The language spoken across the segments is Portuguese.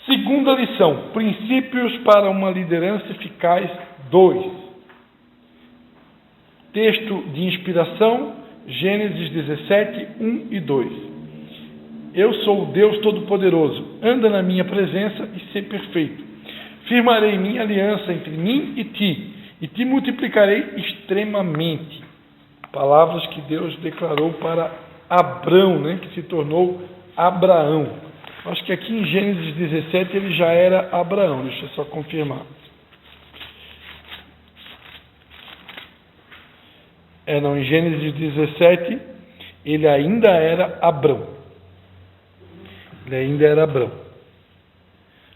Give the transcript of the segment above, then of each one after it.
Segunda lição, princípios para uma liderança eficaz 2. Texto de inspiração, Gênesis 17, 1 e 2. Eu sou o Deus Todo-Poderoso, anda na minha presença e ser perfeito. Firmarei minha aliança entre mim e te multiplicarei extremamente. Palavras que Deus declarou para Abrão, que se tornou Abraão. Acho que aqui em Gênesis 17 ele já era Abraão, deixa eu só confirmar. Em Gênesis 17 ele ainda era Abrão. Ele ainda era Abrão.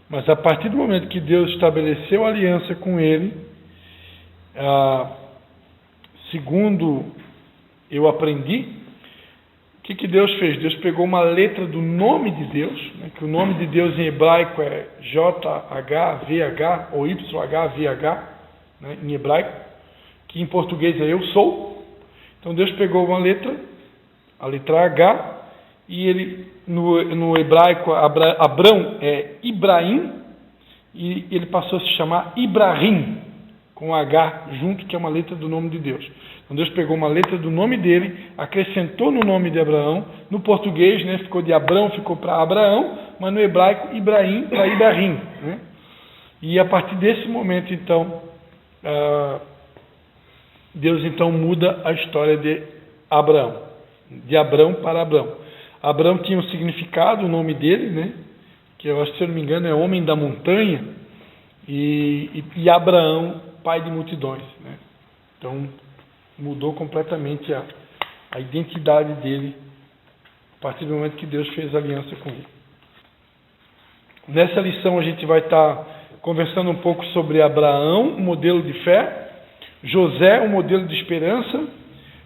Mas a partir do momento que Deus estabeleceu aliança com ele, segundo eu aprendi, o que Deus fez? Deus pegou uma letra do nome de Deus, que o nome de Deus em hebraico é JHVH ou YHVH, em hebraico, que em português é eu sou. Então Deus pegou uma letra, a letra H, e ele, no hebraico, Abrão é Ibrahim, e ele passou a se chamar Ibrahim, com H junto, que é uma letra do nome de Deus. Então Deus pegou uma letra do nome dele, acrescentou no nome de Abraão, no português, ficou de Abrão, ficou para Abraão, mas no hebraico, Ibrahim para Ibrahim. E a partir desse momento, então, Deus então muda a história de Abraão, de Abrão para Abrão. Abrão tinha um significado, o nome dele, que eu acho, se eu não me engano, é homem da montanha, e Abraão, pai de multidões. Então, mudou completamente a identidade dele a partir do momento que Deus fez aliança com ele. Nessa lição a gente vai estar conversando um pouco sobre Abraão, um modelo de fé, José, um modelo de esperança,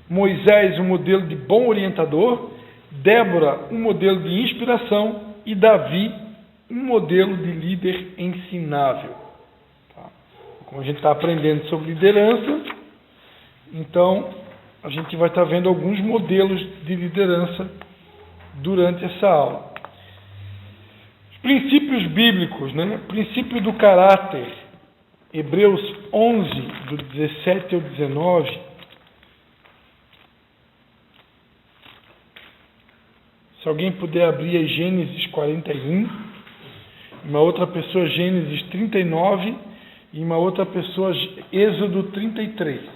Moisés, um modelo de bom orientador, Débora, um modelo de inspiração e Davi, um modelo de líder ensinável. Como a gente está aprendendo sobre liderança, então a gente vai estar vendo alguns modelos de liderança durante essa aula. Os princípios bíblicos, princípio do caráter, Hebreus 11, do 17 ao 19. Se alguém puder abrir aí Gênesis 41, uma outra pessoa Gênesis 39 e uma outra pessoa Êxodo 33.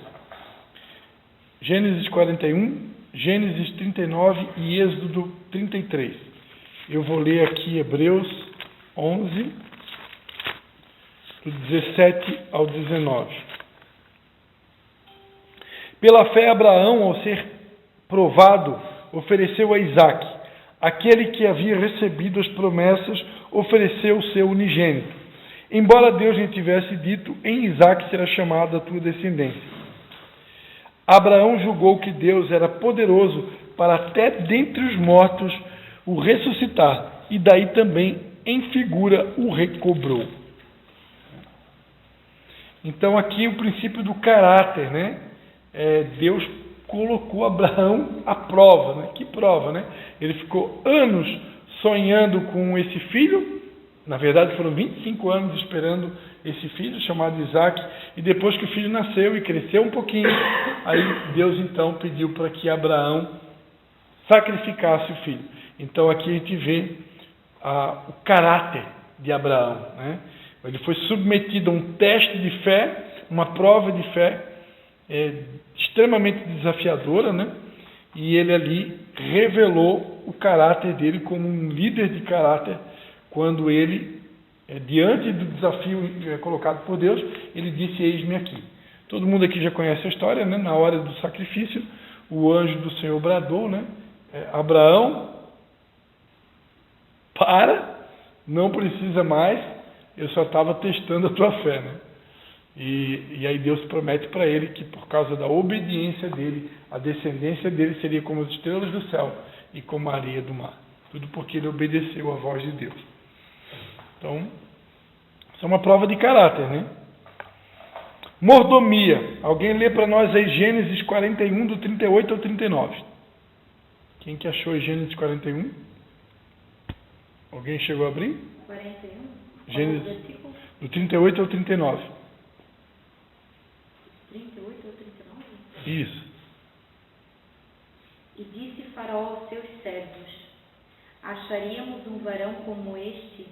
Gênesis 41, Gênesis 39 e Êxodo 33. Eu vou ler aqui Hebreus 11, do 17 ao 19. Pela fé Abraão, ao ser provado, ofereceu a Isaque. Aquele que havia recebido as promessas ofereceu o seu unigênito. Embora Deus lhe tivesse dito, em Isaque será chamada a tua descendência. Abraão julgou que Deus era poderoso para até dentre os mortos o ressuscitar, e daí também, em figura, o recobrou. Então aqui o princípio do caráter, Deus colocou Abraão à prova, Que prova, Ele ficou anos sonhando com esse filho, na verdade foram 25 anos esperando esse filho, chamado Isaque, e depois que o filho nasceu e cresceu um pouquinho, aí Deus então pediu para que Abraão sacrificasse o filho. Então aqui a gente vê o caráter de Abraão, Ele foi submetido a um teste de fé, uma prova de fé, extremamente desafiadora, E ele ali revelou o caráter dele como um líder de caráter, quando ele, diante do desafio colocado por Deus, ele disse: eis-me aqui. Todo mundo aqui já conhece a história, Na hora do sacrifício, o anjo do Senhor bradou, Abraão, não precisa mais, eu só estava testando a tua fé, E aí Deus promete para ele que por causa da obediência dele, a descendência dele seria como as estrelas do céu e como a areia do mar. Tudo porque ele obedeceu à voz de Deus. Então, isso é uma prova de caráter, Mordomia. Alguém lê para nós aí Gênesis 41, do 38 ao 39. Quem que achou Gênesis 41? Alguém chegou a abrir? 41? Gênesis, do 38 ao 39. 38 ou 39? Isso. E disse Faraó aos seus servos: acharíamos um varão como este,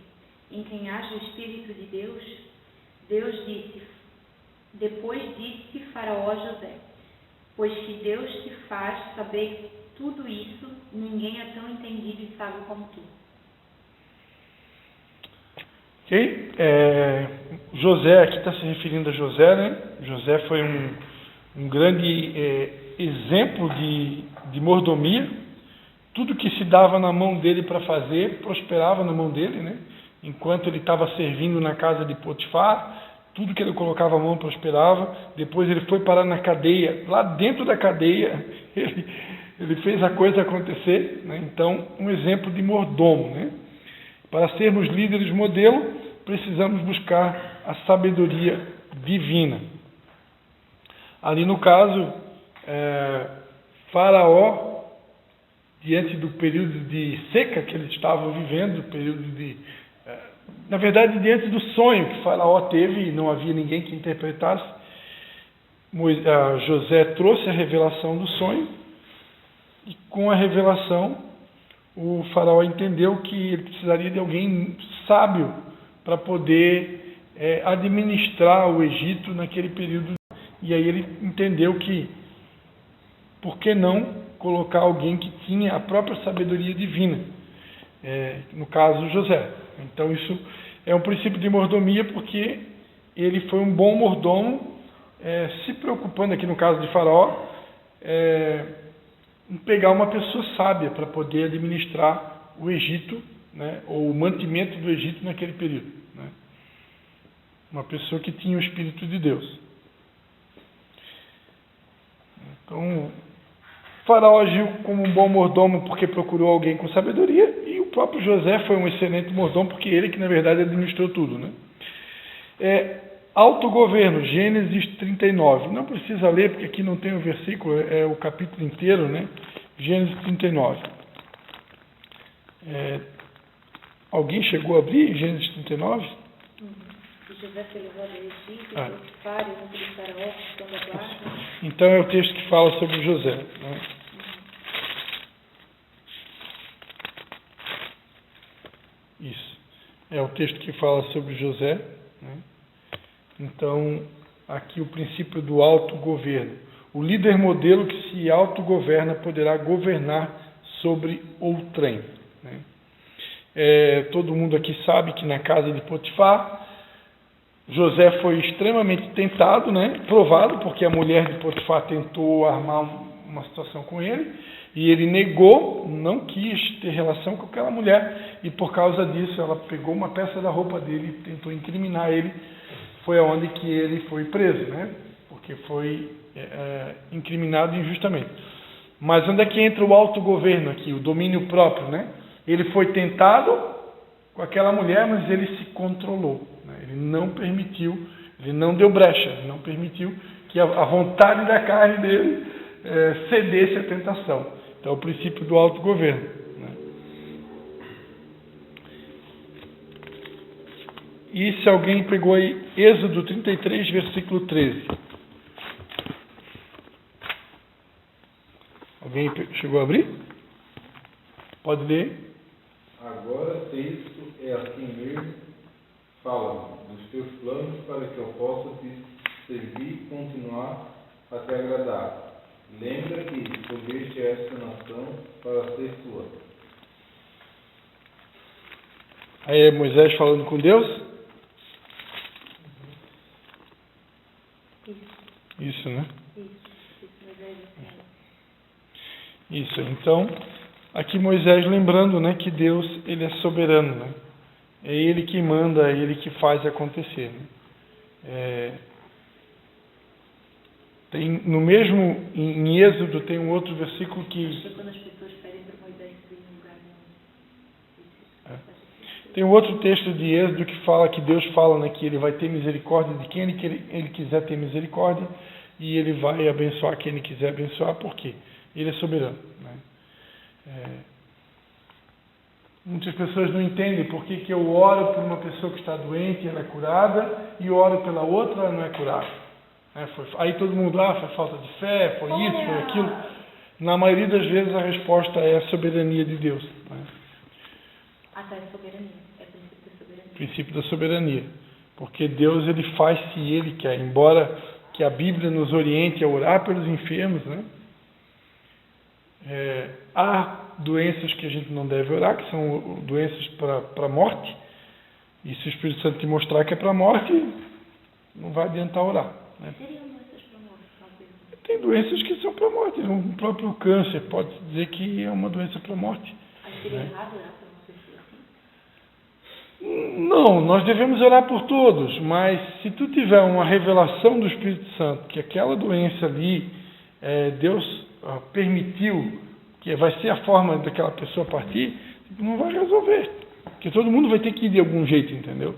em quem haja o Espírito de Deus? Depois disse Faraó a José: pois que Deus te faz saber tudo isso, ninguém é tão entendido e sábio como tu. Ok? José, aqui está se referindo a José, né? José foi um grande exemplo de mordomia. Tudo que se dava na mão dele para fazer, prosperava na mão dele, né? Enquanto ele estava servindo na casa de Potifar, tudo que ele colocava a mão prosperava. Depois ele foi parar na cadeia, lá dentro da cadeia, ele fez a coisa acontecer, né? Então, um exemplo de mordomo, né? Para sermos líderes modelo, precisamos buscar a sabedoria divina. Ali no caso, Faraó, diante do período de seca que eles estavam vivendo, na verdade, diante do sonho que Faraó teve e não havia ninguém que interpretasse, José trouxe a revelação do sonho, e com a revelação o Faraó entendeu que ele precisaria de alguém sábio para poder administrar o Egito naquele período. E aí ele entendeu que, por que não colocar alguém que tinha a própria sabedoria divina, no caso José. Então isso é um princípio de mordomia, porque ele foi um bom mordomo, se preocupando aqui no caso de Faraó, em pegar uma pessoa sábia para poder administrar o Egito, né, ou o mantimento do Egito naquele período, né? Uma pessoa que tinha o Espírito de Deus. Então, Faraó agiu como um bom mordomo porque procurou alguém com sabedoria, e o próprio José foi um excelente mordomo porque ele que na verdade administrou tudo, né? Autogoverno, Gênesis 39. Não precisa ler, porque aqui não tem o versículo, é o capítulo inteiro, né? Gênesis 39. Alguém chegou a abrir Gênesis 39? José foi levado ao Egito, Potifar, o de Faraó, questão da guarda. Então é o texto que fala sobre José, né? Isso. É o texto que fala sobre José, né? Então, aqui o princípio do autogoverno. O líder modelo que se autogoverna poderá governar sobre outrem, né? Todo mundo aqui sabe que na casa de Potifar, José foi extremamente tentado, né? Provado, porque a mulher de Potifar tentou armar uma situação com ele, e ele negou, não quis ter relação com aquela mulher, e por causa disso ela pegou uma peça da roupa dele e tentou incriminar ele. Foi aonde que ele foi preso, né? Porque foi incriminado injustamente. Mas onde é que entra o autogoverno aqui, o domínio próprio, né? Ele foi tentado com aquela mulher, mas ele se controlou, né? Ele não permitiu, ele não deu brecha, ele não permitiu que a vontade da carne dele cedesse à tentação. Então, é o princípio do autogoverno, né? E se alguém pegou aí Êxodo 33, versículo 13. Alguém chegou a abrir? Pode ler. Agora, texto é assim mesmo, fala dos teus planos para que eu possa te servir e continuar a te agradar. Lembra que escolheste esta nação para ser tua. Aí é Moisés falando com Deus? Isso, né? Isso, então, aqui Moisés lembrando, né, que Deus, ele é soberano, né? É Ele que manda, é Ele que faz acontecer, né? Tem, no mesmo, em Êxodo, tem um outro versículo que... Quando as pessoas pedem para Moisés subir no lugar, Tem um outro texto de Êxodo que fala que Deus fala, né, que Ele vai ter misericórdia de quem ele quiser ter misericórdia, e Ele vai abençoar quem Ele quiser abençoar, por quê? Ele é soberano, né? Muitas pessoas não entendem por que eu oro por uma pessoa que está doente e ela é curada, e eu oro pela outra e ela não é curada. Aí todo mundo, foi falta de fé, foi isso, foi aquilo. Na maioria das vezes a resposta é a soberania de Deus. É soberania. É o princípio da soberania. Princípio da soberania. Porque Deus, ele faz se ele quer. Embora que a Bíblia nos oriente a orar pelos enfermos, né? Há doenças que a gente não deve orar, que são doenças para a morte. E se o Espírito Santo te mostrar que é para a morte, não vai adiantar orar. Né? Seriam doenças para a morte? Tem doenças que são para a morte. O próprio câncer pode dizer que é uma doença para a morte. Mas seria errado orar para uma pessoa assim? Não, nós devemos orar por todos, mas se tu tiver uma revelação do Espírito Santo, que aquela doença ali, Deus permitiu, que vai ser a forma daquela pessoa partir, não vai resolver. Porque todo mundo vai ter que ir de algum jeito, entendeu?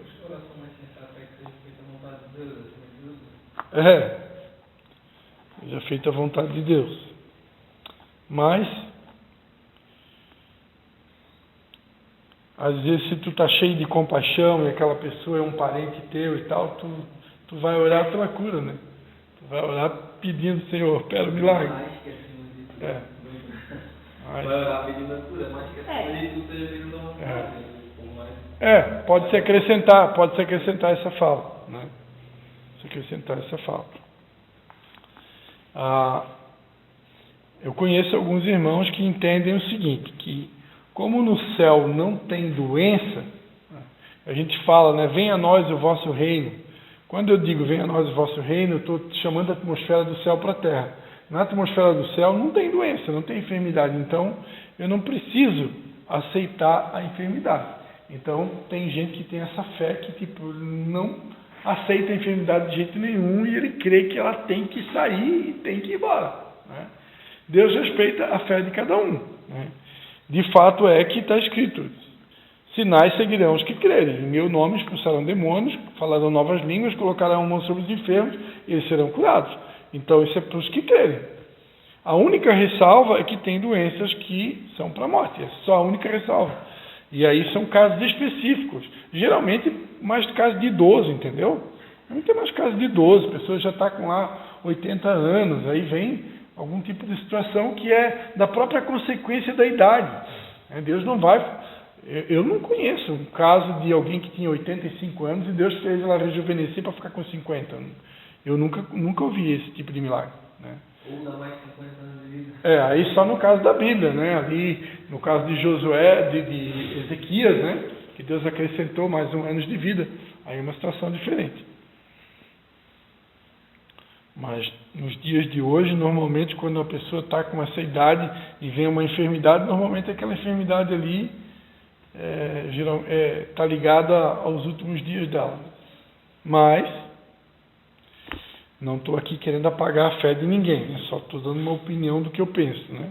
Seja feita a vontade de Deus. Mas, às vezes, se tu tá cheio de compaixão e aquela pessoa é um parente teu e tal, tu vai orar pela cura, né? Tu vai orar pedindo, Senhor, pera o milagre. Vai orar pedindo a cura, mas que tu esteja pedindo uma cura. Pode se acrescentar essa fala, né? Eu conheço alguns irmãos que entendem o seguinte, que como no céu não tem doença, a gente fala, né, venha a nós o vosso reino. Quando eu digo venha a nós o vosso reino, eu estou chamando a atmosfera do céu para a terra. Na atmosfera do céu não tem doença, não tem enfermidade, então eu não preciso aceitar a enfermidade. Então tem gente que tem essa fé que não aceita a enfermidade de jeito nenhum e ele crê que ela tem que sair e tem que ir embora. Né? Deus respeita a fé de cada um. Né? De fato é que está escrito, sinais seguirão os que crerem. Em meu nome expulsarão demônios, falarão novas línguas, colocarão a mão sobre os enfermos e eles serão curados. Então isso é para os que crerem. A única ressalva é que tem doenças que são para a morte. É só a única ressalva. E aí são casos específicos. Geralmente mais casos de idoso, entendeu? Não tem mais casos de idoso. A pessoa já está com lá 80 anos. Aí vem algum tipo de situação que é da própria consequência da idade. Deus não vai... Eu não conheço um caso de alguém que tinha 85 anos e Deus fez ela rejuvenescer para ficar com 50. Eu nunca ouvi esse tipo de milagre. Né? Ou dá mais de 50 anos de vida. Aí só no caso da Bíblia, né? Ali no caso de Josué, de Ezequias, né? Que Deus acrescentou mais anos de vida. Aí é uma situação diferente. Mas nos dias de hoje, normalmente, quando uma pessoa está com essa idade e vem uma enfermidade, normalmente aquela enfermidade ali está ligada aos últimos dias dela. Mas não estou aqui querendo apagar a fé de ninguém, né? Só estou dando uma opinião do que eu penso, né?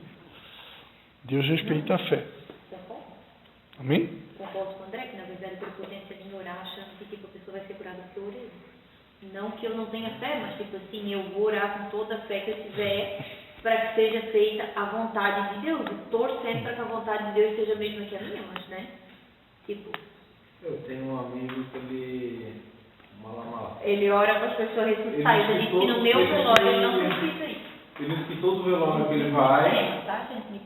Deus respeita a fé. Amém? Concordo com o André, que na verdade a prepotência de orar achando que a pessoa vai ser curada porque eu orei. Não que eu não tenha fé, mas tipo assim, eu vou orar com toda a fé que eu tiver para que seja feita a vontade de Deus, e torcendo para que a vontade de Deus seja a mesma que a minha, mas né? Tipo. Eu tenho um amigo que ele ora para as pessoas ressuscitarem. Eu disse que no meu velório ele não precisa isso. Ele diz que todo velório que ele vai,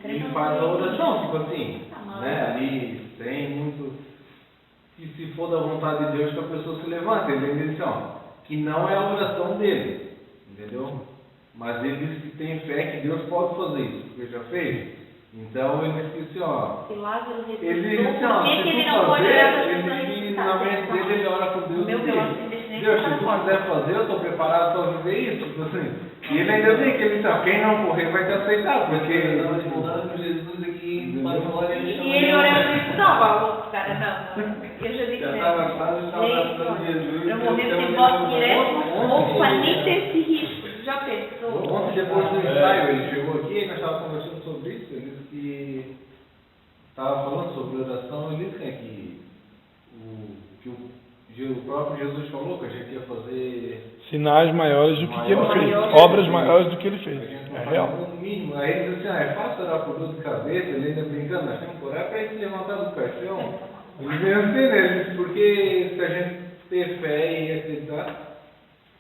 ele faz a oração, tipo assim, né? Ali tem muito. E se for da vontade de Deus que a pessoa se levanta, ele diz assim, que não é a oração dele, entendeu? Mas ele diz que tem fé que Deus pode fazer isso, porque já fez. Então ele disse assim, se Lázaro ele disse assim, ele não pode orar para as pessoas ele na mente dele ele ora por Deus. Deus, se tu quiser fazer, eu estou preparado para viver isso. Tipo assim. E ele ainda diz que ele disse, quem não morrer vai te aceitar, porque ele está respondendo Jesus aqui, e ele orando isso, cara, não. Eu já disse, eu morrer sem voto direto, ou para nem ter esse risco. Já pensou? Ontem, depois do ensaio, ele chegou aqui e nós estávamos conversando sobre isso. Ele disse que estava falando sobre oração. Ele disse que o próprio Jesus falou que a gente ia fazer sinais maiores do que ele fez, obras maiores do que ele fez. É real. mínimo. Aí ele diz assim, é fácil orar por dor de cabeça, ele ainda brincando, nós temos que orar para ele se levantar do caixão. Ele veio assim, né? Ele disse, porque se a gente ter fé e acreditar,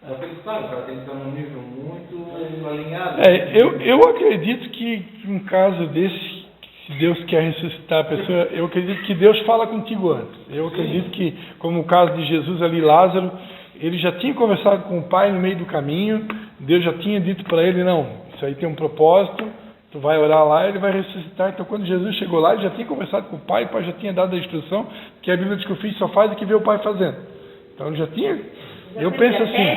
eu falei, claro, cara, tem que estar num nível muito alinhado. Eu acredito que um caso desse, se Deus quer ressuscitar a pessoa, eu acredito que Deus fala contigo antes. Eu acredito que, como o caso de Jesus ali, Lázaro, ele já tinha conversado com o Pai no meio do caminho, Deus já tinha dito para ele, não, isso aí tem um propósito, tu vai orar lá, ele vai ressuscitar. Então, quando Jesus chegou lá, ele já tinha conversado com o Pai já tinha dado a instrução, que a Bíblia diz que o filho só faz o que vê o Pai fazendo. Então, ele já tinha. Eu penso assim,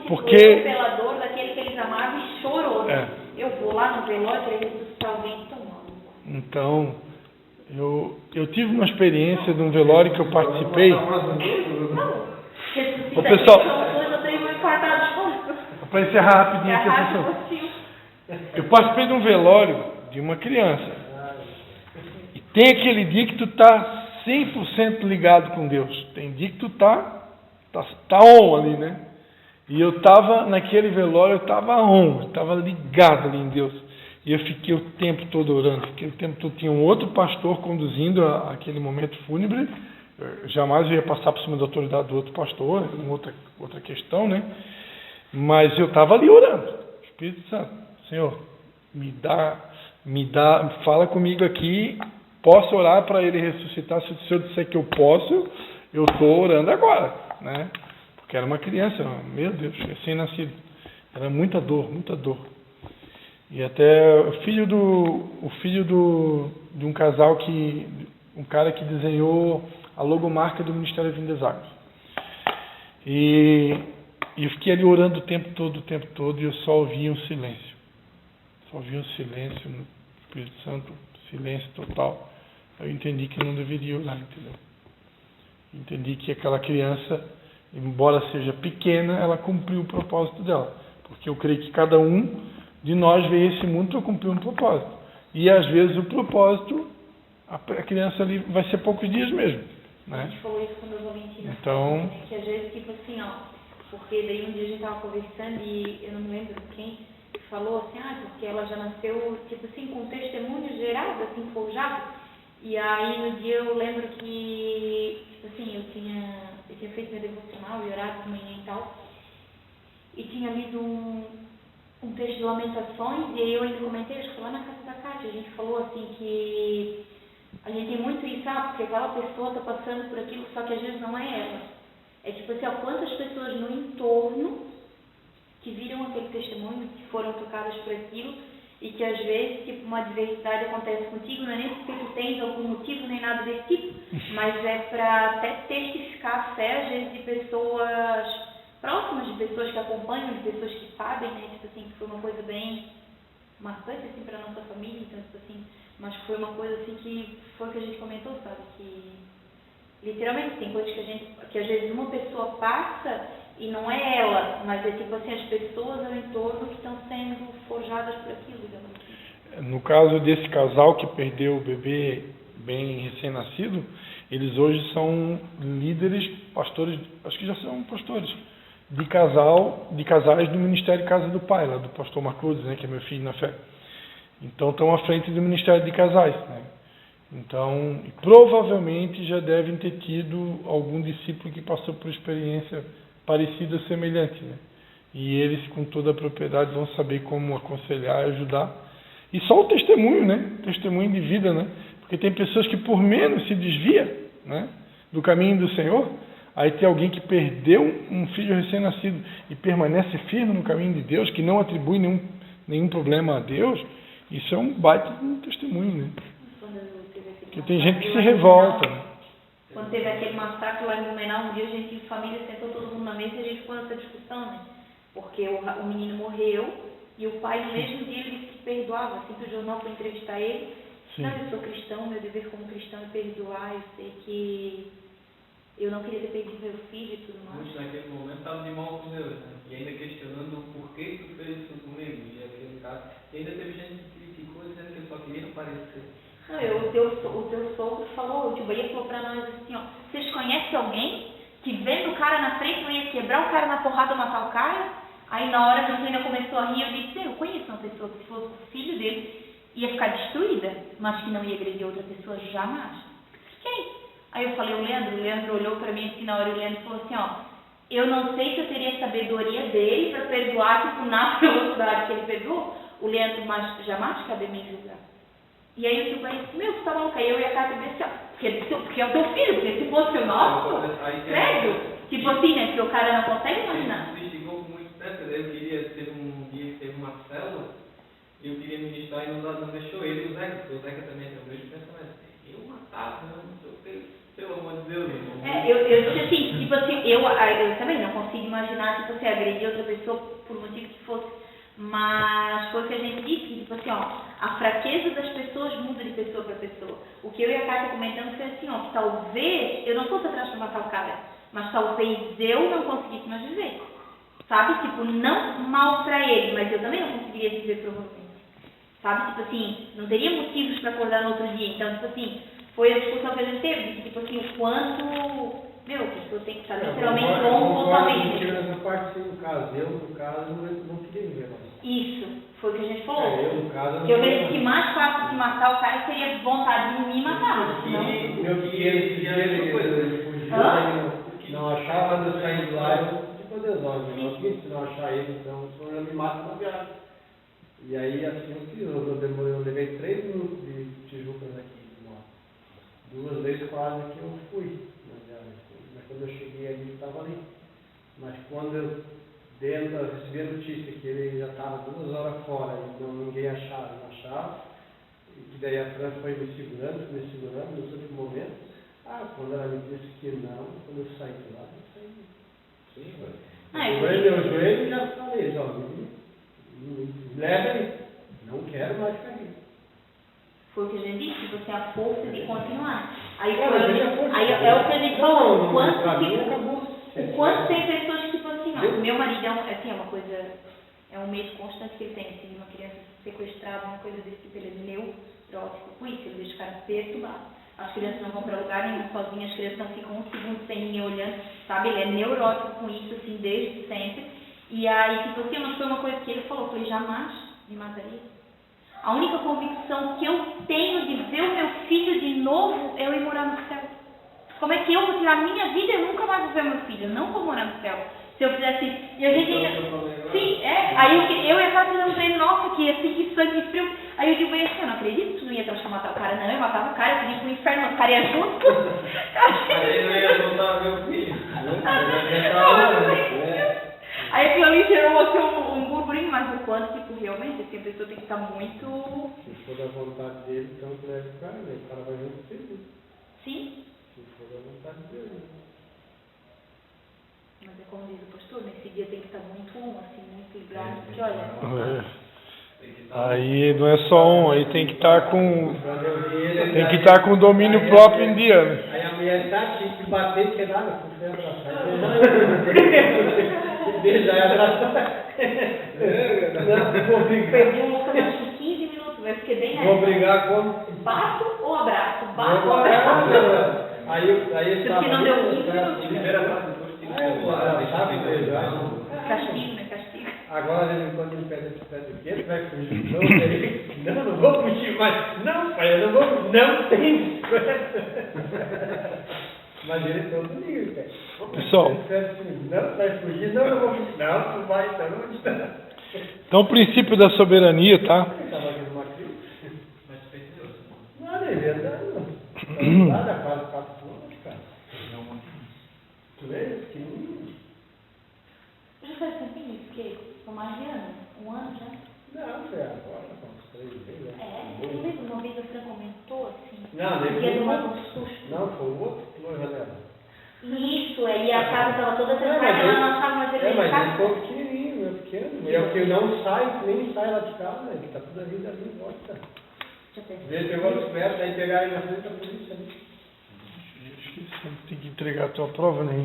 porque pela dor daquele que eles amavam e chorou. Né? Eu vou lá no velório para ressuscitar alguém tomando. Então, eu tive uma experiência de um velório que eu participei. O pessoal, para encerrar rapidinho aqui a sessão. Eu participei de um velório de uma criança. E tem aquele dia que tu está 100% ligado com Deus. Tem dia que tu tá on ali, né? E eu estava naquele velório, eu estava on, eu estava ligado ali em Deus. E eu fiquei o tempo todo orando. Fiquei o tempo todo. Tinha um outro pastor conduzindo aquele momento fúnebre. Eu jamais ia passar por cima da autoridade do outro pastor, outra questão, né? Mas eu estava ali orando. Espírito Santo, Senhor, fala comigo aqui. Posso orar para ele ressuscitar? Se eu disser que eu posso, eu estou orando agora, né? Porque era uma criança, meu Deus, recém-nascido. Era muita dor, muita dor. E até o filho de um casal um cara que desenhou a logomarca do Ministério Vindo das Águas. E eu fiquei ali orando o tempo todo, e eu só ouvia um silêncio. Só ouvia um silêncio no Espírito Santo, silêncio total. Eu entendi que não deveria orar, entendeu? Entendi que aquela criança, embora seja pequena, ela cumpriu o propósito dela. Porque eu creio que cada um de nós veio a esse mundo para cumprir um propósito. E às vezes o propósito, a criança ali vai ser poucos dias mesmo. Né? A gente falou isso quando eu vou mentir. Então, que às vezes, tipo assim, porque daí um dia a gente estava conversando e eu não me lembro quem falou assim, porque ela já nasceu, tipo assim, com testemunho gerado, assim, forjado. E aí no dia eu lembro que, tipo assim, eu tinha feito meu devocional e orado de manhã e tal, e tinha lido um texto de Lamentações, e aí eu ainda comentei, acho que foi lá na casa da Cátia, a gente falou assim que a gente tem muito isso, porque aquela pessoa está passando por aquilo, só que às vezes não é ela. É tipo assim, quantas pessoas no entorno que viram aquele testemunho, que foram tocadas por aquilo, e que às vezes, tipo, uma adversidade acontece contigo, não é nem porque tu tens algum motivo, nem nada desse tipo, mas é para até testificar a fé, às vezes, de pessoas próximas, de pessoas que acompanham, de pessoas que sabem, né, tipo assim, que foi uma coisa bem marcante, assim, para nossa família, então, tipo assim, mas foi uma coisa, assim, que foi o que a gente comentou, sabe, que literalmente tem coisas que às vezes uma pessoa passa e não é ela, mas é tipo assim, as pessoas ao entorno que estão sendo forjadas por aquilo, digamos assim. No caso desse casal que perdeu o bebê bem recém-nascido, eles hoje são líderes, pastores, acho que já são pastores, de casais do Ministério Casa do Pai, lá do pastor Marcos, né, que é meu filho na fé. Então estão à frente do Ministério de Casais, né? Então, provavelmente já devem ter tido algum discípulo que passou por experiência parecida, semelhante, né? E eles, com toda a propriedade, vão saber como aconselhar e ajudar. E só o testemunho, né? Testemunho de vida, né? Porque tem pessoas que por menos se desvia, né, do caminho do Senhor. Aí tem alguém que perdeu um filho recém-nascido e permanece firme no caminho de Deus, que não atribui nenhum problema a Deus. Isso é um baita testemunho, né? Porque tem gente que se revolta, né? Quando teve aquele massacre lá em Blumenau, um dia a gente, família, sentou todo mundo na mesa e a gente ficou nessa discussão, né? Porque o menino morreu e o pai, no mesmo dia, ele disse que perdoava. Assim que o jornal foi entrevistar ele, não, eu sou cristão, meu dever como cristão é perdoar, eu sei que eu não queria ter perdido meu filho e tudo mais. Muitos naquele momento estavam de mal com Deus, né? E ainda questionando o porquê que tu fez isso comigo. E aquele caso, e ainda teve gente que criticou dizendo que ele só queria aparecer. Não, o teu sogro falou, o tio Bahia falou pra nós assim, vocês conhecem alguém que vendo o cara na frente não ia quebrar o cara na porrada ou matar o cara? Aí na hora a gente ainda começou a rir, eu disse, eu conheço uma pessoa que se fosse o filho dele ia ficar destruída, mas que não ia agredir outra pessoa jamais. Quem? Aí eu falei, o Leandro olhou para mim assim na hora, e o Leandro falou assim, ó, eu não sei se eu teria sabedoria dele para perdoar, tipo, na velocidade que ele perdoou, o Leandro, mas jamais cabe me julgar. E aí o tio Pai disse, meu, você tá maluca? Aí eu e a Cátia disse, ó, porque é o teu filho, porque se fosse o nosso, credo, tipo assim, né, que o cara não consegue imaginar. Me instigou com muito tempo, eu queria, teve um dia que teve uma célula, eu queria ministrar e não deixou ele e o Zeca, porque o Zeca também tem o mesmo pensamento. Eu matava, não sei o que, pelo amor de Deus. Eu disse assim, tipo assim, eu também não consigo imaginar, tipo assim, agredir outra pessoa por motivo que fosse, mas foi o que a gente disse, tipo assim, ó, a fraqueza das pessoas muda de pessoa para pessoa. O que eu e a Cátia comentando foi assim, ó, que talvez, eu não fosse atrás de matar o cara, mas talvez eu não conseguisse mais viver. Sabe? Tipo, não mal pra ele, mas eu também não conseguiria viver provavelmente. Sabe? Tipo assim, não teria motivos para acordar no outro dia. Então, tipo assim, foi a discussão que a gente teve, tipo assim, o quanto, meu, a pessoa tem que estar literalmente bom totalmente. Nessa parte, sim, no caso, não queria viver mais. Isso, foi o que a gente falou. Eu, no caso, que eu vejo que mais fácil de matar o cara seria vontade de me matar. Meu pequeno, ele fugiu, não achava onde eu saí de lá, eu se não achar ele, então eu me mato na viagem. E aí, assim, eu levei 3 minutos de Tijucas aqui, de moto. 2 vezes quase que eu fui na viagem. Mas quando eu cheguei ali, ele estava ali. Mas quando eu recebi a notícia que ele já estava 2 horas fora e ninguém não achava, e que daí a França foi me segurando nos últimos momentos. Quando ela me disse que não, quando eu saí de lá, eu saí. Sim, meu joelho já falei, leva aí, não quero mais ficar aqui. Foi o que a gente disse, você a força de continuar. Aí é o que a gente falou, o quanto tem pessoas que, tipo assim, ó, meu marido é uma coisa, é um medo constante que ele tem, assim, uma criança sequestrada, uma coisa desse tipo, ele é neurótico, por isso ele deixa o cara perturbado. As crianças não vão para lugar nenhum sozinhas, as crianças não ficam um segundo sem ninguém olhando, sabe? Ele é neurótico com isso, assim, desde sempre. E aí, tipo assim, mas foi uma coisa que ele falou, foi jamais me mataria. A única convicção que eu tenho de ver o meu filho de novo é eu ir morar no céu. Como é que eu vou tirar a minha vida e eu nunca mais vou ver meu filho? Eu não vou morar no céu. Se eu fizesse isso. E a gente ainda... Sim, aí eu ia estar fazendo um treino, nossa, que assim, que sangue frio. Aí eu digo bem assim, eu não acredito que tu não ia deixar matar o cara, não. Eu matava o cara, eu podia ir pro inferno, mas o cara ia junto. Aí eu ia voltar a ver o filho. Aí aquilo ali gerou assim, um burburinho, mas o quanto, tipo, realmente, assim, a pessoa tem que estar muito... Se for da vontade dele, então leve o cara, né? O cara vai junto com ele. Sim. Se for da vontade dele. Mas é como diz o pastor, nesse dia tem que estar muito assim, muito ligado, porque olha... Aí não é só aí tem que estar com o domínio próprio em dia. Né? Aí a mulher tinha que bater, que nada, foi abraçar. Beijar e abraçar. Vou brigar. Perdi 15 minutos, vai ficar bem Vou brigar com... Bato ou abraço? Bato ou abraço? Aí está... Porque não deu 15 minutos. Primeira fase, depois de Castigo, né? Castigo. Agora ele quando ele pede o quê? Ele vai fugir. Não vou fugir mais. Não, pai, eu não vou. Não tem. Mas ele todo liga, cara. Pessoal. Não, vai fugir, não vou fugir. Não, tu vai, então não está. Então o princípio da soberania, tá? Estava aqui numa crise. Nada, é verdade, não. Nada, quase 4 anos, cara. Tu vê? Pequenininho. Já faz tempinho, porque são mais de ano, 1 ano já. Não, foi agora, uns 3 meses. Eu lembro uma vez a Fran comentou assim. Não, porque ele tomou um susto. Não, foi o outro que foi dela. Isso, aí a casa estava toda trancada, ela não achava mais ele mas em casa. ele ficou pequenininho, pequeno. É o que não sai, nem sai lá de casa, ele tá tudo ali em volta. Ele pegou a bicicleta, aí pegaram ele na frente da polícia. Tem que entregar a tua prova, né?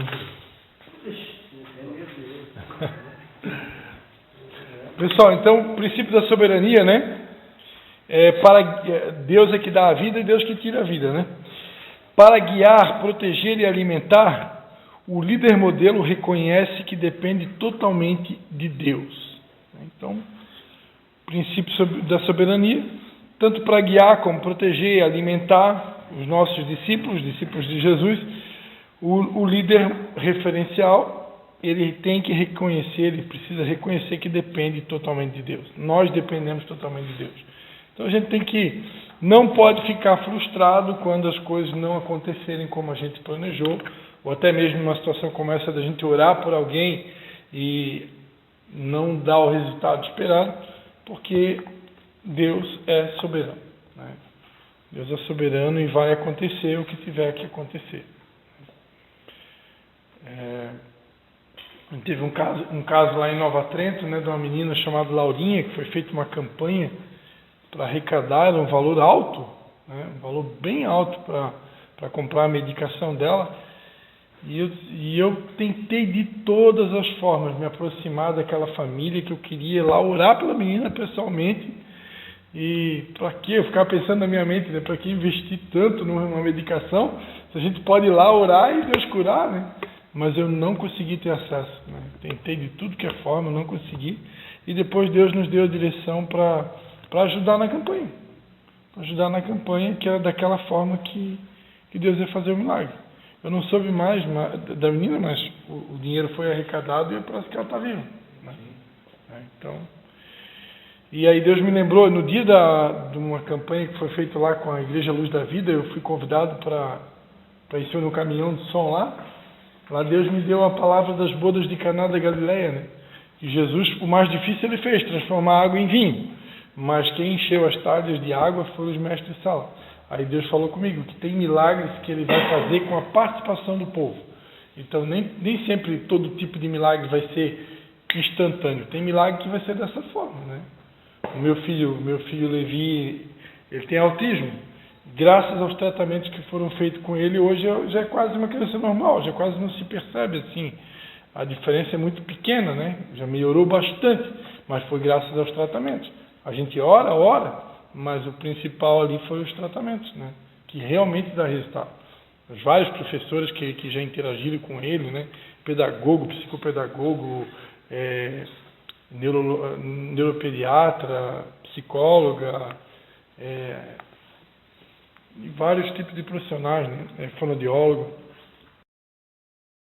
Pessoal, então o princípio da soberania, né? Deus é que dá a vida e Deus que tira a vida, né? Para guiar, proteger e alimentar, o líder modelo reconhece que depende totalmente de Deus. Então, princípio da soberania, tanto para guiar como proteger, alimentar os nossos discípulos de Jesus, o líder referencial, ele tem que reconhecer, ele precisa reconhecer que depende totalmente de Deus. Nós dependemos totalmente de Deus. Então a gente não pode ficar frustrado quando as coisas não acontecerem como a gente planejou, ou até mesmo numa situação como essa da gente orar por alguém e não dar o resultado esperado, porque Deus é soberano, né? Deus é soberano e vai acontecer o que tiver que acontecer. Teve um caso lá em Nova Trento, né, de uma menina chamada Laurinha, que foi feita uma campanha para arrecadar um valor alto, né, um valor bem alto para comprar a medicação dela. E eu tentei de todas as formas me aproximar daquela família, que eu queria lá orar pela menina pessoalmente. E para que? Eu ficava pensando na minha mente, né, para que investir tanto numa medicação, se a gente pode ir lá orar e Deus curar, né? Mas eu não consegui ter acesso, né? Tentei de tudo que é forma, não consegui. E depois Deus nos deu a direção para ajudar na campanha. Para ajudar na campanha, que era daquela forma que Deus ia fazer o milagre. Eu não soube mais da menina, mas o dinheiro foi arrecadado e parece que ela está viva, né? Então, e aí Deus me lembrou, no dia de uma campanha que foi feita lá com a Igreja Luz da Vida, eu fui convidado para ir no caminhão de som lá. Lá Deus me deu a palavra das bodas de Caná da Galileia, né? Que Jesus, o mais difícil ele fez, transformar água em vinho. Mas quem encheu as talhas de água foram os mestres de sala. Aí Deus falou comigo que tem milagres que ele vai fazer com a participação do povo. Então nem sempre todo tipo de milagre vai ser instantâneo. Tem milagre que vai ser dessa forma, né? O meu filho Levi, ele tem autismo. Graças aos tratamentos que foram feitos com ele, hoje já é quase uma criança normal, já quase não se percebe assim. A diferença é muito pequena, né? Já melhorou bastante, mas foi graças aos tratamentos. A gente ora, mas o principal ali foi os tratamentos, né? Que realmente dá resultado. Os vários professores que já interagiram com ele, né? Pedagogo, psicopedagogo, neuropediatra, psicóloga, e vários tipos de profissionais, né? Fonoaudiólogo.